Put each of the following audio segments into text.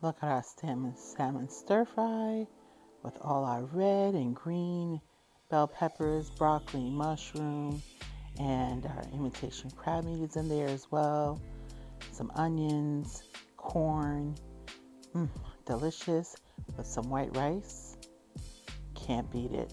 Look at our salmon stir fry with all our red and green bell peppers, broccoli, mushroom, and our imitation crab meat is in there as well. Some onions, corn, delicious with some white rice. Can't beat it.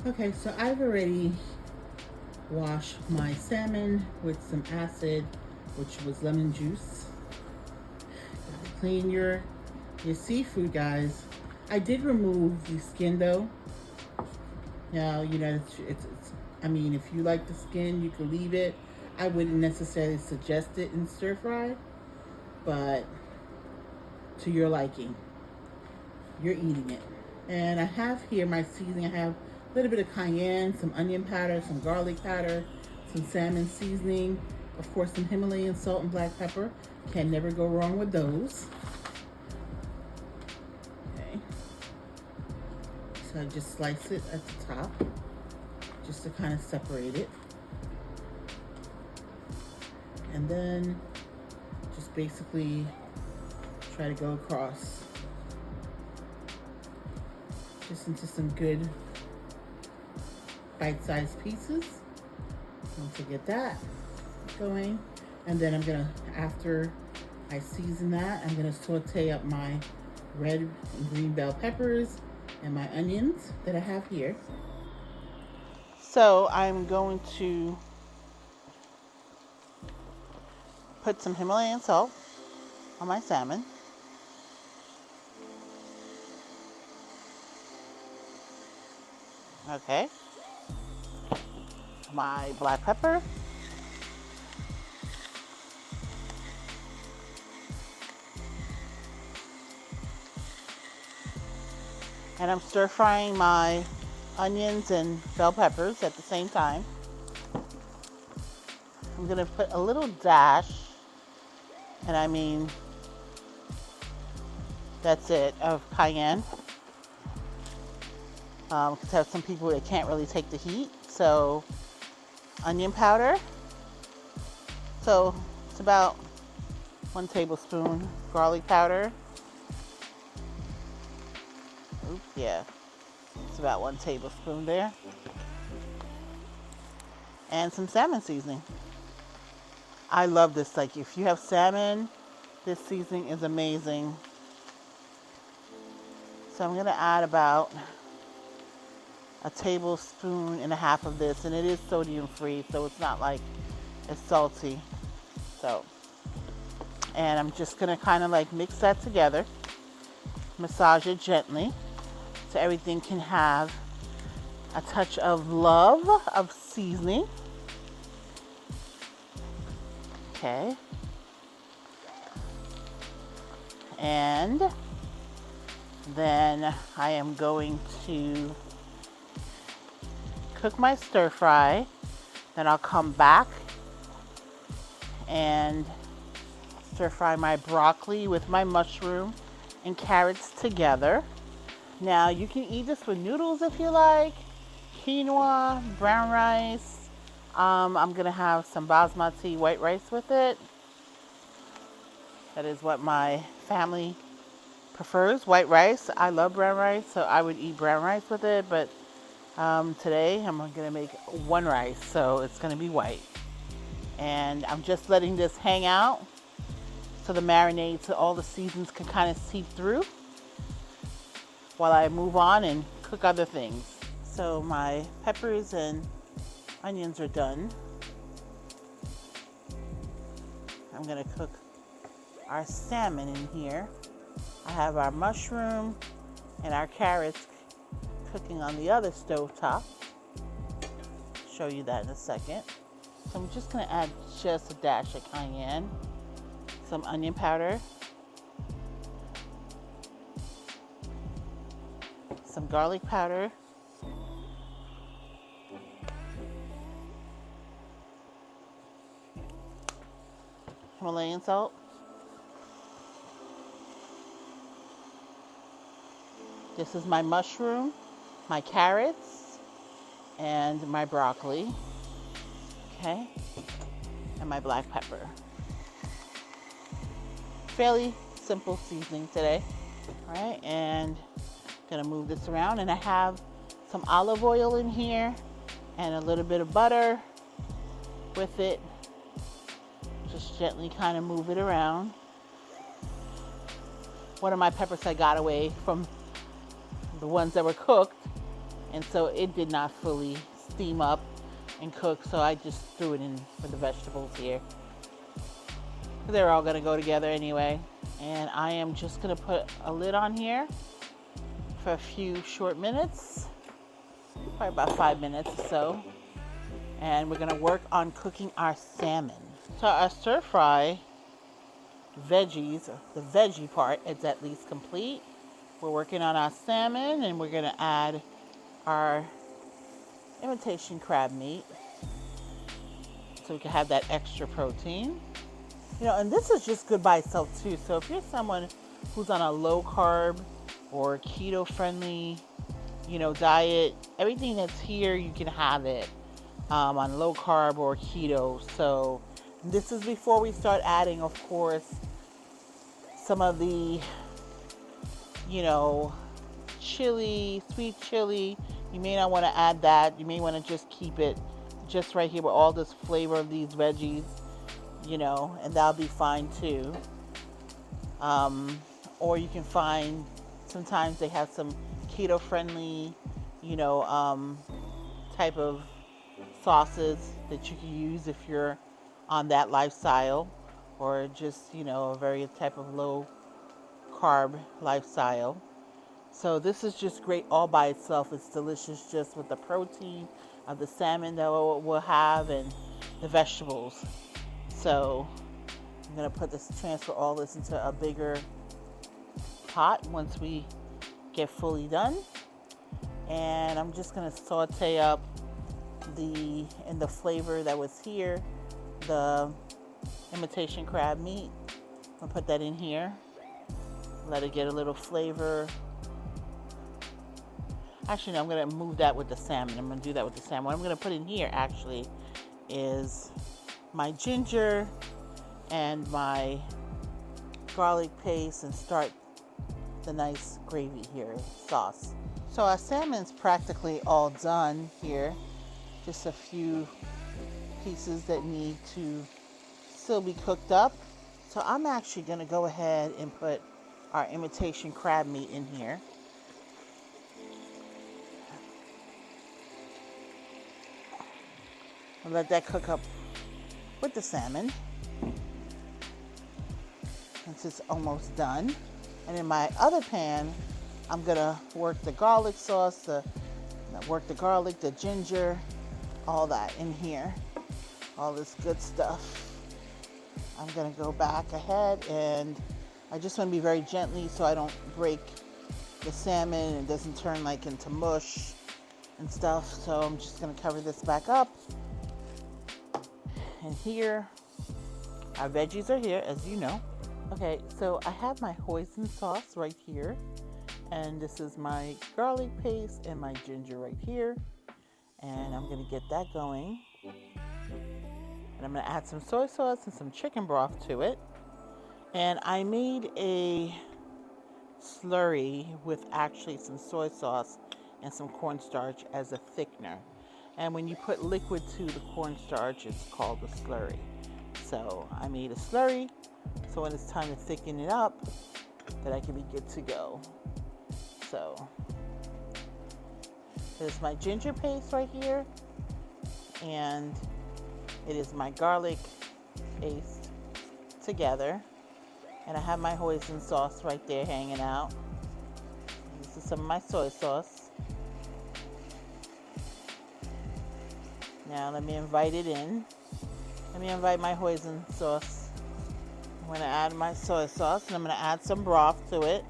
Okay, so I've already washed my salmon with some acid, which was lemon juice. Gotta clean your seafood, guys. I did remove the skin though. Now, you know, I mean, if you like the skin, you can leave it. I wouldn't necessarily suggest it in stir fry, but to your liking. You're eating it. And I have here my seasoning. I have a little bit of cayenne, some onion powder, some garlic powder, some salmon seasoning, of course some Himalayan salt and black pepper. Can never go wrong with those. Okay. So I just slice it at the top, just to kind of separate it. And then just basically try to go across just into some good bite-sized pieces. Once I get that going, and then I'm gonna, after I season that, I'm gonna saute up my red and green bell peppers and my onions that I have here. So I'm going to put some Himalayan salt on my salmon. Okay. My black pepper. And I'm stir frying my onions and bell peppers at the same time. I'm going to put a little dash, and I mean, that's it, of cayenne. Because I have some people that can't really take the heat. So, onion powder. So, it's about 1 tablespoon. Garlic powder. Oops, yeah. It's about 1 tablespoon there. And some salmon seasoning. I love this. Like, if you have salmon, this seasoning is amazing. So I'm going to add about 1.5 tablespoons of this, and it is sodium free, so it's not like it's salty. So, and I'm just gonna kind of like mix that together, massage it gently, so everything can have a touch of love of seasoning. Okay, and then I am going to cook my stir fry, then I'll come back and stir fry my broccoli with my mushroom and carrots together. Now you can eat this with noodles if you like, quinoa, brown rice. I'm gonna have some basmati white rice with it. That is what my family prefers, white rice. I love brown rice, so I would eat brown rice with it, but today I'm going to make one rice, so it's going to be white. And I'm just letting this hang out so the marinade, so all the seasons can kind of seep through while I move on and cook other things. So my peppers and onions are done. I'm going to cook our salmon in here. I have our mushroom and our carrots cooking on the other stove top. Show you that in a second. So I'm just going to add just a dash of cayenne, some onion powder, some garlic powder. Himalayan salt. This is my mushroom, my carrots, and my broccoli. Okay, and my black pepper. Fairly simple seasoning today. All right, and gonna move this around, and I have some olive oil in here and a little bit of butter with it. Just gently kind of move it around. One of my peppers I got away from the ones that were cooked, and so it did not fully steam up and cook, so I just threw it in for the vegetables here. They're all gonna go together anyway. And I am just gonna put a lid on here for a few short minutes, probably about 5 minutes or so. And we're gonna work on cooking our salmon. So our stir fry veggies, the veggie part is at least complete. We're working on our salmon, and we're gonna add our imitation crab meat so we can have that extra protein. You know, and this is just good by itself too. So if you're someone who's on a low carb or keto friendly, you know, diet, everything that's here, you can have it on low carb or keto. So this is before we start adding, of course, some of the, you know, chili, sweet chili. You may not want to add that. You may want to just keep it just right here with all this flavor of these veggies, you know, and that'll be fine too. Or you can find, sometimes they have some keto friendly, you know, type of sauces that you can use if you're on that lifestyle, or just, you know, a very type of low carb lifestyle. So this is just great all by itself. It's delicious just with the protein of the salmon that we'll have and the vegetables. So I'm gonna transfer all this into a bigger pot once we get fully done. And I'm just gonna saute up the flavor that was here, the imitation crab meat. I'll put that in here. Let it get a little flavor. Actually, no, I'm gonna move that with the salmon. I'm gonna do that with the salmon. What I'm gonna put in here actually is my ginger and my garlic paste and start the nice gravy here, sauce. So our salmon's practically all done here. Just a few pieces that need to still be cooked up. So I'm actually gonna go ahead and put our imitation crab meat in here. I'll let that cook up with the salmon. Since it's almost done. And in my other pan, I'm gonna work the garlic sauce, the ginger, all that in here. All this good stuff. I'm gonna go back ahead, and I just wanna be very gently so I don't break the salmon and it doesn't turn like into mush and stuff. So I'm just gonna cover this back up. And here, our veggies are here, as you know. Okay, so I have my hoisin sauce right here. And this is my garlic paste and my ginger right here. And I'm gonna get that going. And I'm gonna add some soy sauce and some chicken broth to it. And I made a slurry with actually some soy sauce and some cornstarch as a thickener. And when you put liquid to the cornstarch, it's called a slurry. So I made a slurry, so when it's time to thicken it up, that I can be good to go. So there's my ginger paste right here, and it is my garlic paste together. And I have my hoisin sauce right there hanging out. This is some of my soy sauce. Now let me invite it in. Let me invite my hoisin sauce. I'm going to add my soy sauce, and I'm going to add some broth to it.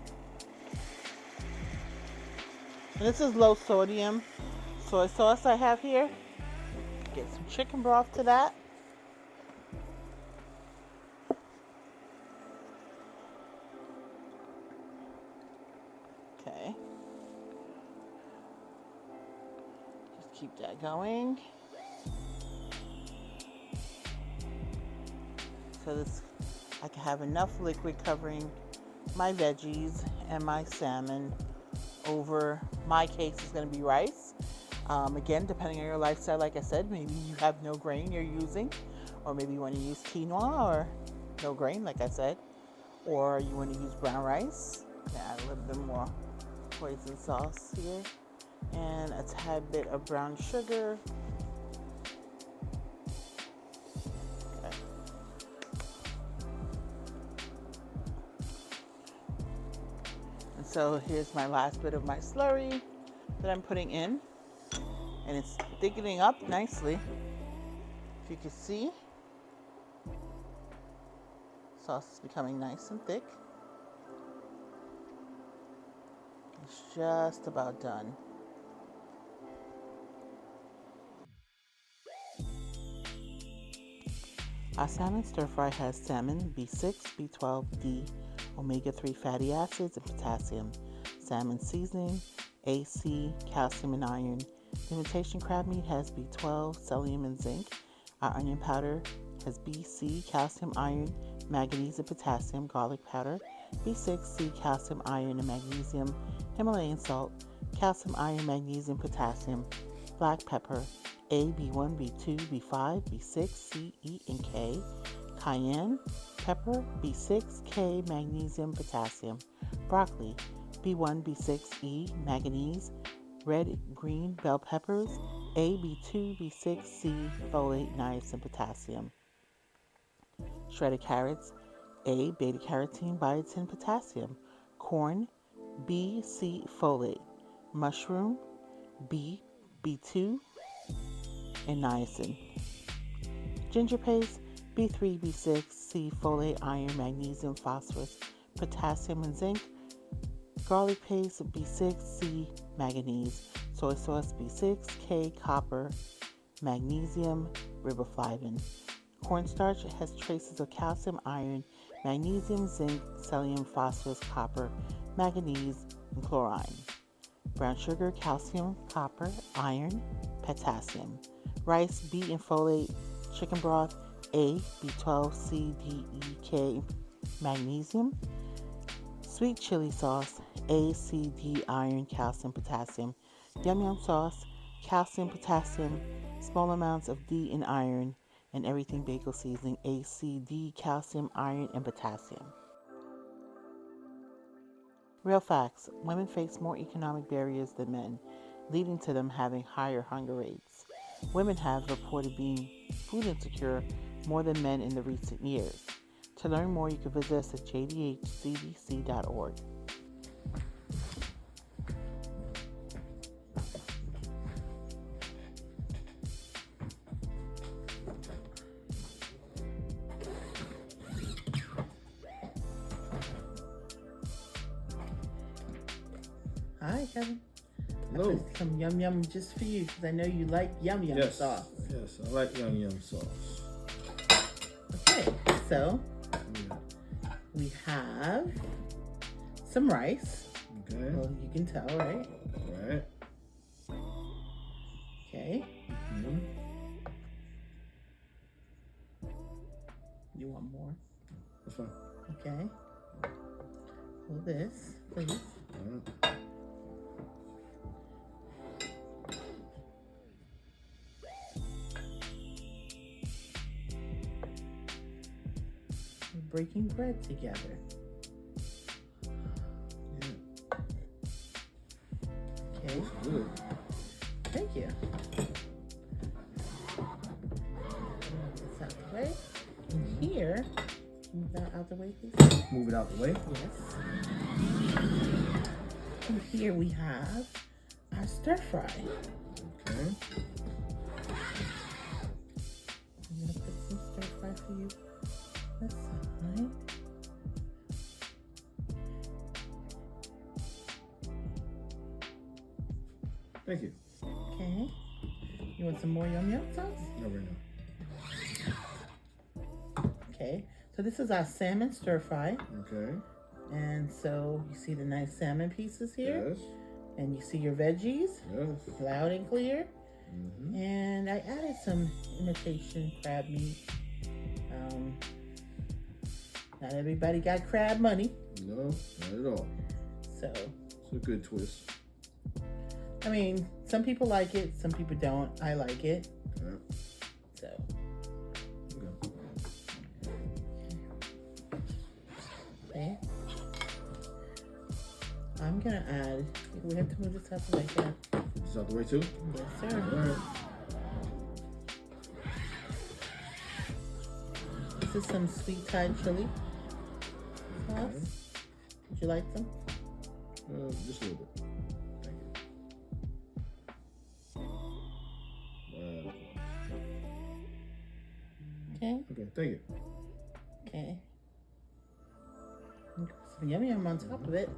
And this is low sodium soy sauce I have here. Get some chicken broth to that. Okay. Just keep that going. So this, I can have enough liquid covering my veggies and my salmon. Over my case is going to be rice. Again, depending on your lifestyle, like I said, maybe you have no grain you're using, or maybe you want to use quinoa or no grain, like I said, or you want to use brown rice. Add a little bit more hoisin sauce here, and a tad bit of brown sugar. Okay. And so here's my last bit of my slurry that I'm putting in, and it's thickening up nicely. If you can see, sauce is becoming nice and thick. It's just about done. Our salmon stir fry has salmon, B6, B12, D, omega-3 fatty acids, and potassium. Salmon seasoning, A, C, calcium, and iron. The imitation crab meat has B12, selenium, and zinc. Our onion powder has B, C, calcium, iron, manganese, and potassium. Garlic powder, B6, C, calcium, iron, and magnesium. Himalayan salt, calcium, iron, magnesium, potassium. Black pepper, A, B1, B2, B5, B6, C, E, and K. Cayenne pepper, B6, K, magnesium, potassium. Broccoli, B1, B6, E, manganese. Red, green bell peppers, A, B2, B6, C, folate, niacin, potassium. Shredded carrots, A, beta carotene, biotin, potassium. Corn, B, C, folate. Mushroom, B, B2, and niacin. Ginger paste, B3, B6, C, folate, iron, magnesium, phosphorus, potassium, and zinc. Garlic paste, B6, C, manganese. Soy sauce, B6, K, copper, magnesium, riboflavin. Cornstarch has traces of calcium, iron, magnesium, zinc, selenium, phosphorus, copper, manganese, and chlorine. Brown sugar, calcium, copper, iron, potassium. Rice, B and folate. Chicken broth, A, B12, C, D, E, K, magnesium. Sweet chili sauce, A, C, D, iron, calcium, potassium. Yum yum sauce, calcium, potassium, small amounts of D and iron, and everything bagel seasoning, A, C, D, calcium, iron, and potassium. Real facts: women face more economic barriers than men, leading to them having higher hunger rates. Women have reported being food insecure more than men in the recent years. To learn more, you can visit us at jdhcdc.org. Hi, Kevin. Hello. I put some yum yum just for you because I know you like yum yum sauce. Yes, I like yum yum sauce. Okay, so we have some rice. Okay. Well, you can tell, right? Right. Okay. Mm-hmm. You want more? That's fine. Okay. Pull this, please. All right. We're breaking bread together. Yeah. Okay. That's good. Thank you. Move this out the way. And here, move that out the way, please. Move it out the way. Yes. And here we have our stir fry. Okay. I'm gonna put some stir fry for you this side. Thank you. Okay. You want some more yum yum sauce? No, right now. Okay. So this is our salmon stir fry. Okay. And so you see the nice salmon pieces here. Yes. And you see your veggies. Yes. Loud and clear. Mm-hmm. And I added some imitation crab meat. Not everybody got crab money. No, not at all. So, It's a good twist. I mean, some people like it, some people don't. I like it. Yeah. So, Okay. okay. I'm gonna add. We have to move this out the way. Yeah. Put this out the way too? Yes, sir. All right. This is some sweet Thai chili sauce. Okay. Would you like some? Just a little bit. Thank you. Okay. Okay, thank you. Okay. And some yum yum on top of it.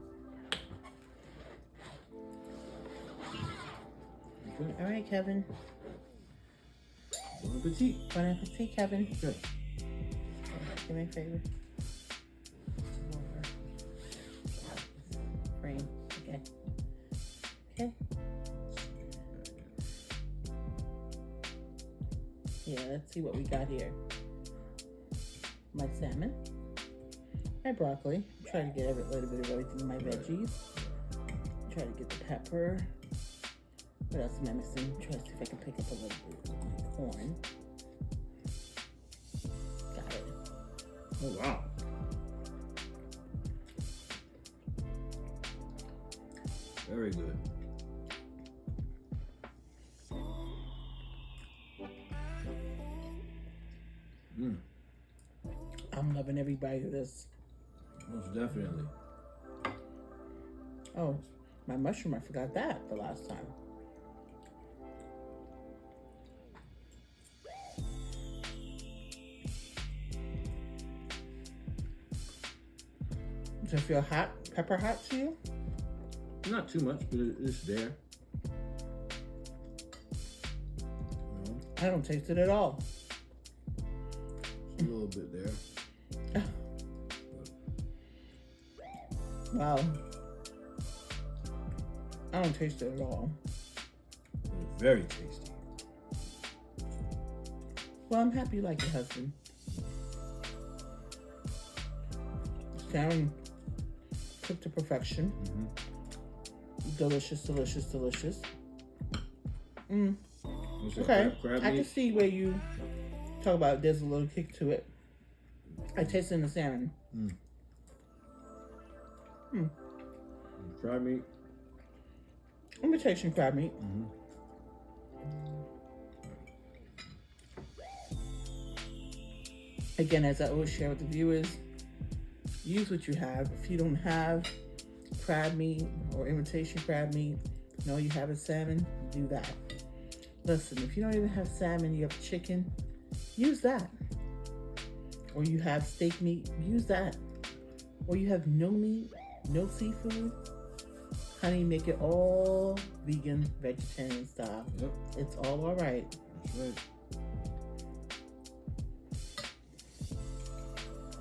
Okay. All right, Kevin. Bon appetit. Bon appetit, Kevin. Okay. Do me a favor. Frame. Okay. Okay. Yeah, let's see what we got here. My salmon. My broccoli. Try to get a little bit of everything in my veggies. Try to get the pepper. What else am I missing? Try to see if I can pick up a little bit of my corn. Got it. Oh, wow. Very good. Mm. I'm loving every bite of this. Most definitely. Oh, my mushroom, I forgot that the last time. Does it feel hot, pepper hot to you? Not too much, but it's there. You know, I don't taste it at all. it's a little bit there. Wow. I don't taste it at all. But it's very tasty. Well, I'm happy you like your husband. Karen cooked to perfection. Mm-hmm. Delicious, delicious, delicious. Mm. What's that, Okay, crab I meat? can see where you talk about there's a little kick to it. I taste it in the salmon. Mm. Hmm. Crab meat. Imitation crab meat. Mm-hmm. Again, as I always share with the viewers, use what you have. If you don't have crab meat or imitation crab meat, and all you have is salmon, do that. Listen, if you don't even have salmon, you have chicken, use that. Or you have steak meat, use that. Or you have no meat, no seafood, honey, make it all vegan, vegetarian style. Yep, It's all right. that's right.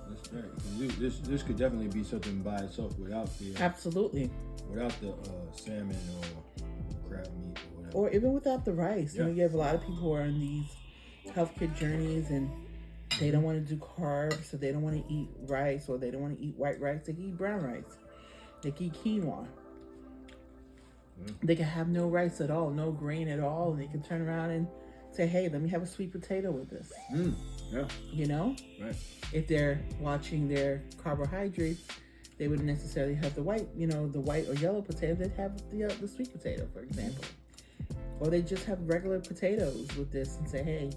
That's right. This could definitely be something by itself without the Absolutely. salmon or crab meat or whatever. Or even without the rice. You know, Yeah. you have a lot of people who are on these health kit journeys and they don't want to do carbs, so they don't want to eat rice, or they don't want to eat white rice. They can eat brown rice. They can eat quinoa. Yeah. They can have no rice at all, no grain at all, and they can turn around and say, hey, let me have a sweet potato with this. Yeah, You know? right. If they're watching their carbohydrates, they wouldn't necessarily have the white, the white or yellow potato. They'd have the sweet potato, for example. Or they just have regular potatoes with this and say, hey,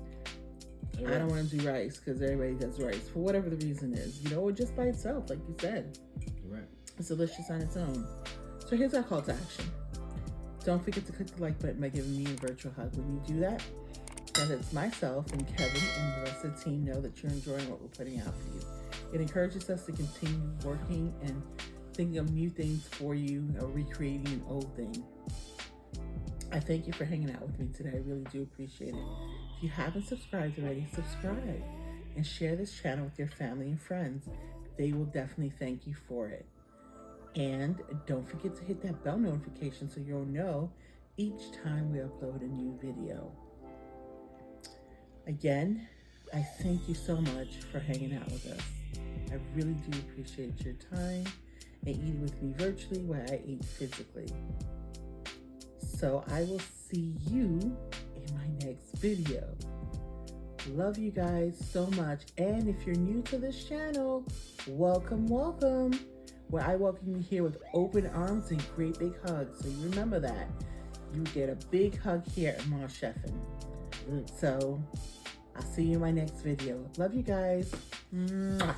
I don't want to do rice because everybody does rice for whatever the reason is, or just by itself, like you said. Right. It's delicious on its own. So here's our call to action. Don't forget to click the like button by giving me a virtual hug. When you do that, that lets myself and Kevin and the rest of the team know that you're enjoying what we're putting out for you. It encourages us to continue working and thinking of new things for you or recreating an old thing. I thank you for hanging out with me today. I really do appreciate it. If you haven't subscribed already, subscribe and share this channel with your family and friends. They will definitely thank you for it. And don't forget to hit that bell notification so you'll know each time we upload a new video. Again, I thank you so much for hanging out with us. I really do appreciate your time and eating with me virtually while I eat physically. So I will see you in my next video. Love you guys so much. And if you're new to this channel, welcome, welcome. Where I welcome you here with open arms and great big hugs. So you remember that. You get a big hug here at Mom Chefin'. So I'll see you in my next video. Love you guys. Mwah.